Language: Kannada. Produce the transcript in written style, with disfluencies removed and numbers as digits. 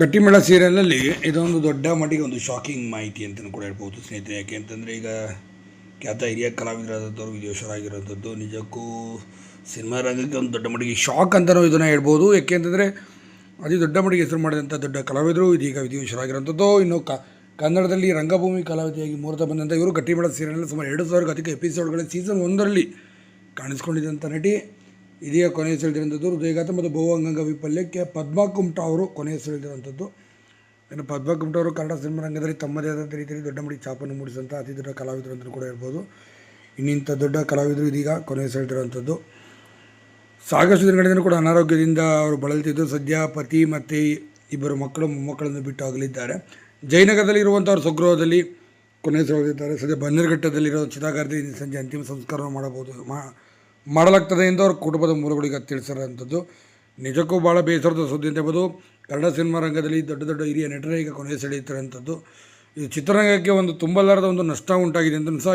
ಗಟ್ಟಿಮೇಳ ಸೀರಿಯಲಲ್ಲಿ ಇದೊಂದು ದೊಡ್ಡ ಮಟ್ಟಿಗೆ ಒಂದು ಶಾಕಿಂಗ್ ಮಾಹಿತಿ ಅಂತಲೂ ಕೂಡ ಹೇಳ್ಬೋದು ಸ್ನೇಹಿತರೆ. ಯಾಕೆ ಅಂತಂದರೆ ಈಗ ಖ್ಯಾತ ಹಿರಿಯ ಕಲಾವಿದರಾದಂಥವ್ರು ವಿದೇಶರಾಗಿರೋಂಥದ್ದು ನಿಜಕ್ಕೂ ಸಿನಿಮಾ ರಂಗಕ್ಕೆ ಒಂದು ದೊಡ್ಡ ಮಟ್ಟಿಗೆ ಶಾಕ್ ಅಂತಲೂ ಇದನ್ನು ಹೇಳ್ಬೋದು. ಯಾಕೆ ಅಂತಂದರೆ ಅತಿ ದೊಡ್ಡ ಮಟ್ಟಿಗೆ ಹೆಸರು ಮಾಡಿದಂಥ ದೊಡ್ಡ ಕಲಾವಿದರು ಇದೀಗ ವಿದೇಶರಾಗಿರೋಂಥದ್ದು. ಇನ್ನು ಕನ್ನಡದಲ್ಲಿ ರಂಗಭೂಮಿ ಕಲಾವಿದೆಯಾಗಿ ಮೂರ್ತ ಬಂದಂಥ ಇವರು ಗಟ್ಟಿಮೇಳ ಸೀರಿಯಲ್ನಲ್ಲಿ ಸುಮಾರು 2000 ಅಧಿಕ ಎಪಿಸೋಡ್ಗಳ ಸೀಸನ್ 1ರಲ್ಲಿ ಕಾಣಿಸ್ಕೊಂಡಿದ್ದಂಥ ನಟಿ ಇದೀಗ ಕೊನೆಯ ಸೆಳೆದಿರುವಂಥದ್ದು. ಹೃದಯಘಾತ ಮತ್ತು ಬಹು ಅಂಗಾಂಗ ವೈಫಲ್ಯಕ್ಕೆ ಪದ್ಮಾ ಕುಮಟಾ ಅವರು ಕೊನೆಯ ಸೆಳೆದಿರುವಂಥದ್ದು. ಇನ್ನು ಪದ್ಮಾ ಕುಮಟಾ ಅವರು ಕನ್ನಡ ಸಿನಿಮಾ ರಂಗದಲ್ಲಿ ತಮ್ಮದೇ ಆದಂಥ ರೀತಿಯಲ್ಲಿ ದೊಡ್ಡ ಮಟ್ಟಿಗೆ ಛಾಪನ್ನು ಮೂಡಿಸಿದಂಥ ಅತಿ ದೊಡ್ಡ ಕಲಾವಿದರು ಅಂತಲೂ ಕೂಡ ಹೇಳ್ಬೋದು. ಇನ್ನಿಂಥ ದೊಡ್ಡ ಕಲಾವಿದರು ಇದೀಗ ಕೊನೆಯ ಸೆಳೆದಿರುವಂಥದ್ದು. ಸಾಕಷ್ಟು ದಿನಗಳಿಂದ ಕೂಡ ಅನಾರೋಗ್ಯದಿಂದ ಅವರು ಬಳಲ್ತಿದ್ದು ಸದ್ಯ ಪತಿ ಮತ್ತು ಇಬ್ಬರು ಮಕ್ಕಳು ಮೊಮ್ಮಕ್ಕಳನ್ನು ಬಿಟ್ಟು ಆಗಲಿದ್ದಾರೆ. ಜಯನಗರದಲ್ಲಿ ಇರುವಂಥವ್ರು ಸ್ವಗೃಹದಲ್ಲಿ ಕೊನೆಯ ಸೆಳೆದಿದ್ದಾರೆ. ಸದ್ಯ ಬನ್ನೇರುಘಟ್ಟದಲ್ಲಿರೋ ಚಿತಾಗಾರದಲ್ಲಿ ಸಂಜೆ ಅಂತಿಮ ಸಂಸ್ಕಾರವನ್ನು ಮಾಡಲಾಗ್ತದೆ ಎಂದು ಅವ್ರ ಕುಟುಂಬದ ಮೂಲಗಳಿಗೆ ತಿಳಿಸಿರೋಂಥದ್ದು. ನಿಜಕ್ಕೂ ಭಾಳ ಬೇಸರದ ಸುದ್ದಿ ಅಂತ ಹೇಳ್ಬೋದು. ಕನ್ನಡ ಸಿನಿಮಾ ರಂಗದಲ್ಲಿ ದೊಡ್ಡ ದೊಡ್ಡ ಹಿರಿಯ ನಟರ ಈಗ ಕೊನೆಯ ಸೆಳೆಯುತ್ತಿರುವಂಥದ್ದು. ಇದು ಚಿತ್ರರಂಗಕ್ಕೆ ಒಂದು ತುಂಬಲಾರದ ಒಂದು ನಷ್ಟ ಉಂಟಾಗಿದೆ ಅಂತ ಸಹ